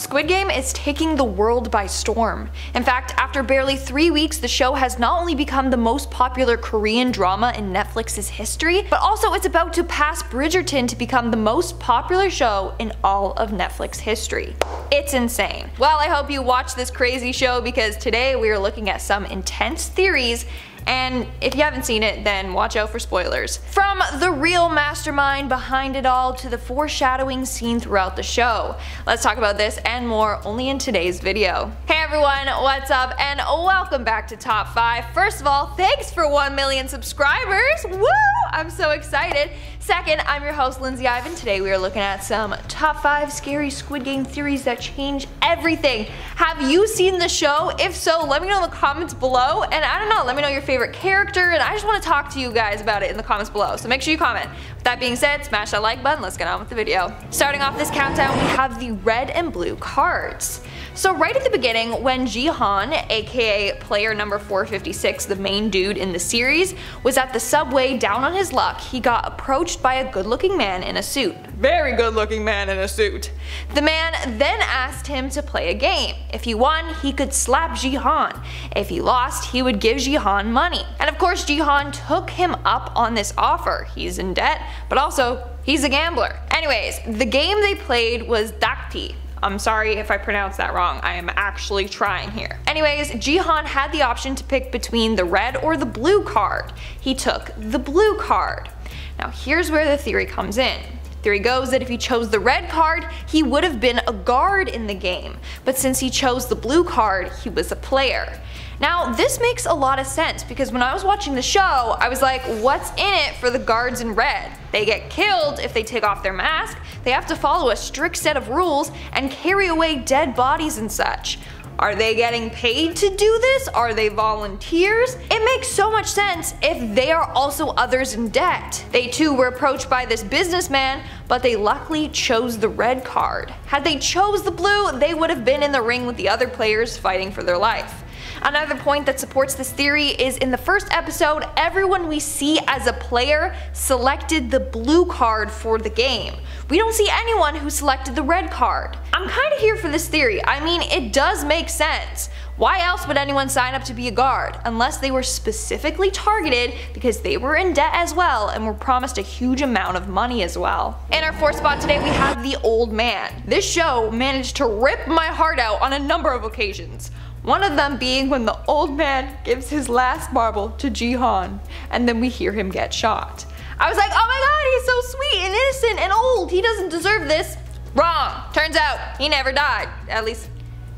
Squid Game is taking the world by storm. In fact, after barely 3 weeks, the show has not only become the most popular Korean drama in Netflix's history, but also it's about to pass Bridgerton to become the most popular show in all of Netflix history. It's insane. Well, I hope you watch this crazy show because today we are looking at some intense theories, and if you haven't seen it, then watch out for spoilers. From the real mastermind behind it all to the foreshadowing seen throughout the show. Let's talk about this and more only in today's video. Hey everyone, what's up and welcome back to Top 5. First of all, thanks for 1 million subscribers! Woo! I'm so excited. Second, I'm your host Lindsay Ivan. Today we are looking at some top 5 scary Squid Game theories that change everything. Have you seen the show? If so, let me know in the comments below, and I don't know, let me know your favorite character, and I just want to talk to you guys about it in the comments below, so make sure you comment. With that being said, smash that like button, let's get on with the video. Starting off this countdown, we have the red and blue cards. So right at the beginning, when Ji-han, aka player number 456, the main dude in the series, was at the subway down on his luck, he got approached by a good-looking man in a suit. Very good-looking man in a suit. The man then asked him to play a game. If he won, he could slap Ji-han. If he lost, he would give Ji-han money. And of course, Ji-han took him up on this offer. He's in debt, but also, he's a gambler. Anyways, the game they played was Dakti. I'm sorry if I pronounced that wrong, I am actually trying here. Anyways, Ji-han had the option to pick between the red or the blue card. He took the blue card. Now here's where the theory comes in. Theory goes that if he chose the red card, he would have been a guard in the game, but since he chose the blue card, he was a player. Now this makes a lot of sense because when I was watching the show, I was like, what's in it for the guards in red? They get killed if they take off their mask, they have to follow a strict set of rules and carry away dead bodies and such. Are they getting paid to do this? Are they volunteers? It makes so much sense if they are also others in debt. They too were approached by this businessman, but they luckily chose the red card. Had they chose the blue, they would have been in the ring with the other players fighting for their life. Another point that supports this theory is in the first episode, everyone we see as a player selected the blue card for the game. We don't see anyone who selected the red card. I'm kinda here for this theory. I mean, it does make sense. Why else would anyone sign up to be a guard unless they were specifically targeted because they were in debt as well and were promised a huge amount of money as well. In our fourth spot today we have the old man. This show managed to rip my heart out on a number of occasions. One of them being when the old man gives his last marble to Ji-han and then we hear him get shot. I was like, oh my god, he's so sweet and innocent and old, he doesn't deserve this. Wrong. Turns out he never died, at least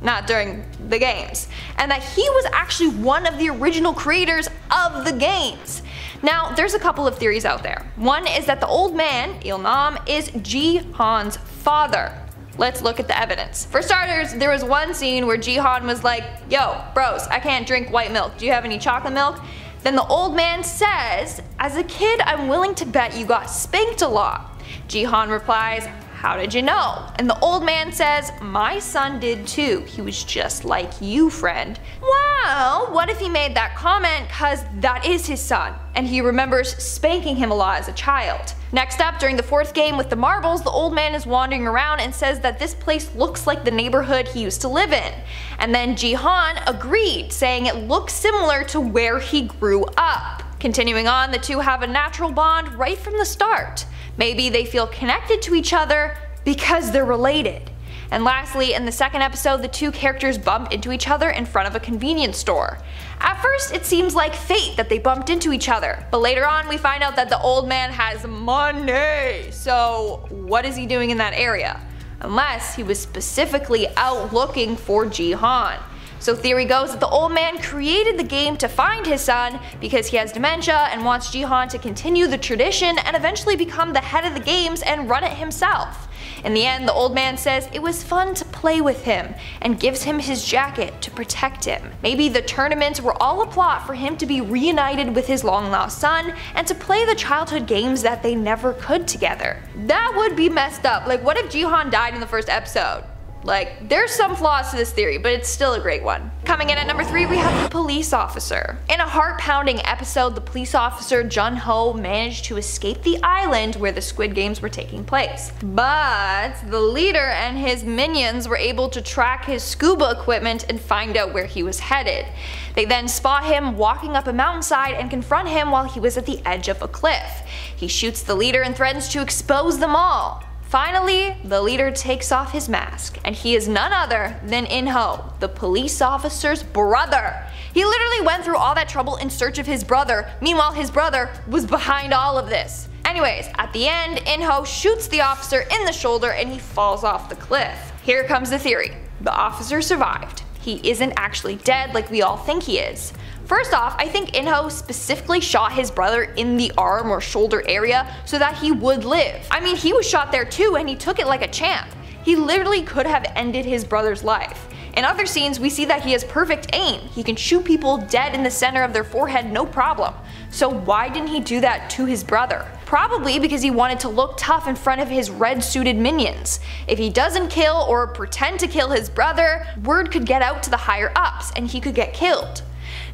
not during the games, and that he was actually one of the original creators of the games. Now there's a couple of theories out there. One is that the old man, Il-nam, is Ji-han's father. Let's look at the evidence. For starters, there was one scene where Ji-han was like, yo, bros, I can't drink white milk. Do you have any chocolate milk? Then the old man says, as a kid, I'm willing to bet you got spanked a lot. Ji-han replies, how did you know? And the old man says, my son did too. He was just like you, friend. Well, what if he made that comment cause that is his son, and he remembers spanking him a lot as a child? Next up, during the fourth game with the marbles, the old man is wandering around and says that this place looks like the neighborhood he used to live in. And then Ji-han agreed, saying it looks similar to where he grew up. Continuing on, the two have a natural bond right from the start. Maybe they feel connected to each other because they're related. And lastly, in the second episode, the two characters bump into each other in front of a convenience store. At first, it seems like fate that they bumped into each other, but later on we find out that the old man has money. So what is he doing in that area? Unless he was specifically out looking for Ji-han. So theory goes that the old man created the game to find his son because he has dementia and wants Ji-han to continue the tradition and eventually become the head of the games and run it himself. In the end, the old man says it was fun to play with him and gives him his jacket to protect him. Maybe the tournaments were all a plot for him to be reunited with his long lost son and to play the childhood games that they never could together. That would be messed up. Like, what if Ji-han died in the first episode? Like, there's some flaws to this theory, but it's still a great one. Coming in at number 3, we have the police officer. In a heart-pounding episode, the police officer Jun-ho managed to escape the island where the Squid Games were taking place. But the leader and his minions were able to track his scuba equipment and find out where he was headed. They then spot him walking up a mountainside and confront him while he was at the edge of a cliff. He shoots the leader and threatens to expose them all. Finally, the leader takes off his mask, and he is none other than In-ho, the police officer's brother. He literally went through all that trouble in search of his brother, meanwhile his brother was behind all of this. Anyways, at the end, In-ho shoots the officer in the shoulder and he falls off the cliff. Here comes the theory. The officer survived. He isn't actually dead like we all think he is. First off, I think In-ho specifically shot his brother in the arm or shoulder area so that he would live. I mean, he was shot there too and he took it like a champ. He literally could have ended his brother's life. In other scenes, we see that he has perfect aim. He can shoot people dead in the center of their forehead no problem. So why didn't he do that to his brother? Probably because he wanted to look tough in front of his red-suited minions. If he doesn't kill or pretend to kill his brother, word could get out to the higher ups and he could get killed.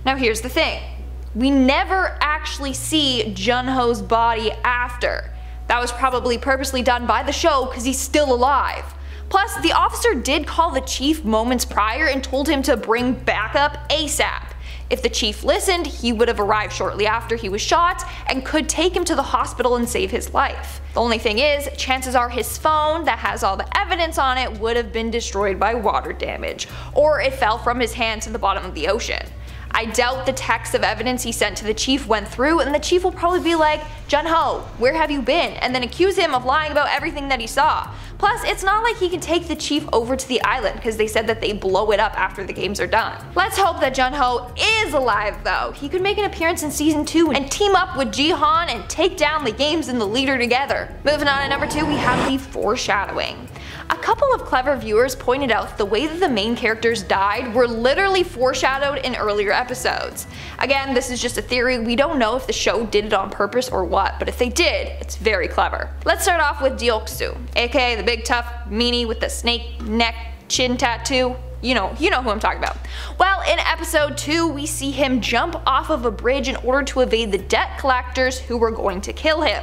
Now here's the thing, we never actually see Jun-ho's body after. That was probably purposely done by the show because he's still alive. Plus, the officer did call the chief moments prior and told him to bring backup ASAP. If the chief listened, he would have arrived shortly after he was shot and could take him to the hospital and save his life. The only thing is, chances are his phone that has all the evidence on it would have been destroyed by water damage, or it fell from his hand to the bottom of the ocean. I doubt the text of evidence he sent to the chief went through, and the chief will probably be like, Jun-ho, where have you been? And then accuse him of lying about everything that he saw. Plus, it's not like he can take the chief over to the island because they said that they blow it up after the games are done. Let's hope that Jun-ho is alive though. He could make an appearance in season 2 and team up with Ji-han and take down the games and the leader together. Moving on to number 2, we have the foreshadowing. A couple of clever viewers pointed out the way that the main characters died were literally foreshadowed in earlier episodes. Again, this is just a theory, we don't know if the show did it on purpose or what, but if they did, it's very clever. Let's start off with Deok-soo, aka the big tough meanie with the snake neck chin tattoo. You know who I'm talking about. Well, in episode 2, we see him jump off of a bridge in order to evade the debt collectors who were going to kill him.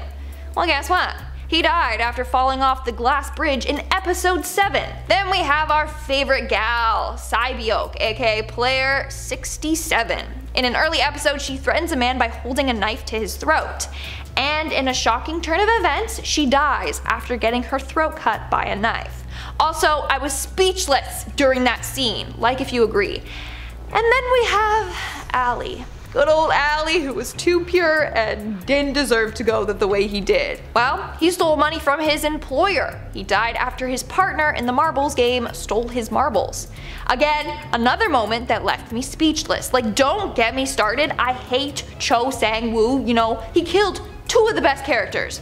Well, guess what? He died after falling off the glass bridge in episode 7. Then we have our favorite gal, Sae-byok, aka player 67. In an early episode, she threatens a man by holding a knife to his throat. And in a shocking turn of events, she dies after getting her throat cut by a knife. Also, I was speechless during that scene, like if you agree. And then we have Ali. Good old Ali, who was too pure and didn't deserve to go the way he did. Well, he stole money from his employer. He died after his partner in the marbles game stole his marbles. Again, another moment that left me speechless. Like, don't get me started, I hate Cho Sang-woo, he killed 2 of the best characters.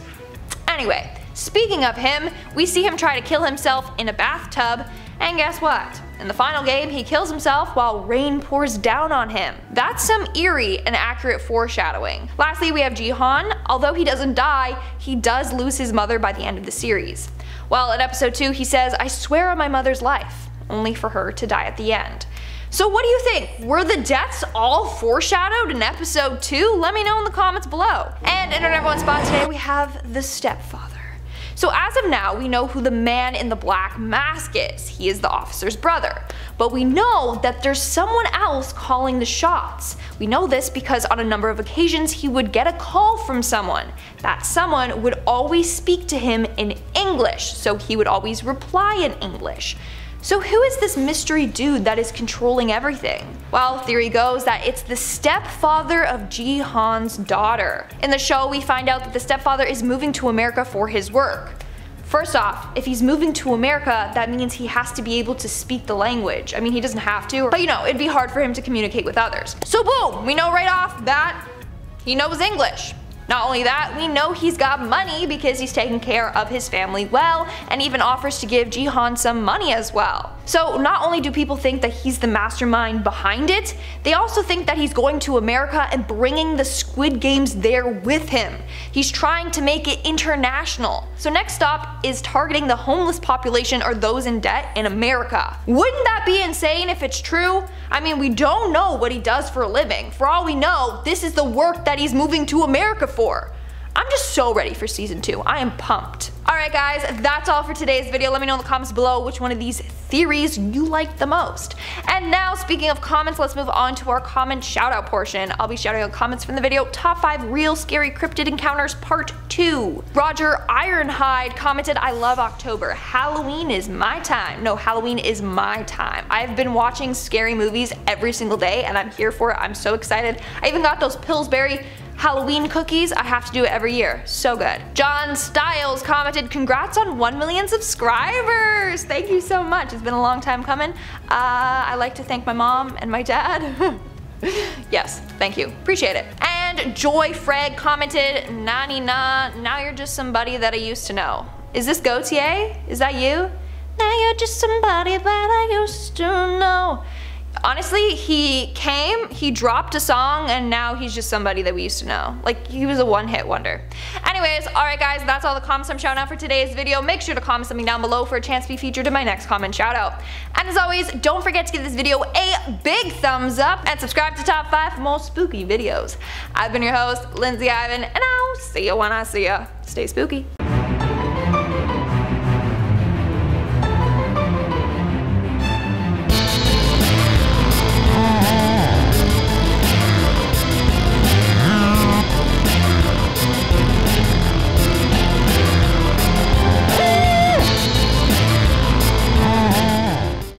Anyway, speaking of him, we see him try to kill himself in a bathtub, and guess what? In the final game, he kills himself while rain pours down on him. That's some eerie and accurate foreshadowing. Lastly, we have Ji-han. Although he doesn't die, he does lose his mother by the end of the series. Well, in episode 2, he says, "I swear on my mother's life," only for her to die at the end. So what do you think? Were the deaths all foreshadowed in episode 2? Let me know in the comments below. And in our number 1 spot today, we have the Stepfather. So as of now, we know who the man in the black mask is. He is the officer's brother. But we know that there's someone else calling the shots. We know this because on a number of occasions he would get a call from someone. That someone would always speak to him in English, so he would always reply in English. So who is this mystery dude that is controlling everything? Well, theory goes that it's the stepfather of Ji-han's daughter. In the show, we find out that the stepfather is moving to America for his work. First off, if he's moving to America, that means he has to be able to speak the language. I mean, he doesn't have to, but it'd be hard for him to communicate with others. So boom, we know right off that he knows English. Not only that, we know he's got money because he's taking care of his family well and even offers to give Ji-han some money as well. So not only do people think that he's the mastermind behind it, they also think that he's going to America and bringing the Squid Games there with him. He's trying to make it international. So next stop is targeting the homeless population or those in debt in America. Wouldn't that be insane if it's true? I mean, we don't know what he does for a living. For all we know, this is the work that he's moving to America for. I'm just so ready for season 2. I am pumped. Alright guys, that's all for today's video. Let me know in the comments below which one of these theories you liked the most. And now, speaking of comments, let's move on to our comment shoutout portion. I'll be shouting out comments from the video Top 5 Real Scary Cryptid Encounters Part 2. Roger Ironhide commented, I love October. Halloween is my time. No, Halloween is my time. I've been watching scary movies every single day and I'm here for it. I'm so excited. I even got those Pillsbury Halloween cookies. I have to do it every year. So good. John Styles commented, congrats on 1 million subscribers. Thank you so much. It's been a long time coming. I like to thank my mom and my dad. Yes, thank you. Appreciate it. And Joy Freg commented, nani na, now you're just somebody that I used to know. Is this Gautier? Is that you? Now you're just somebody that I used to know. Honestly, he came, he dropped a song, and now he's just somebody that we used to know. Like, he was a one-hit wonder. Anyways, alright guys, that's all the comments I'm shouting out for today's video. Make sure to comment something down below for a chance to be featured in my next comment shoutout. And as always, don't forget to give this video a big thumbs up and subscribe to Top 5 for more spooky videos. I've been your host, Lindsay Ivan, and I'll see you when I see ya. Stay spooky.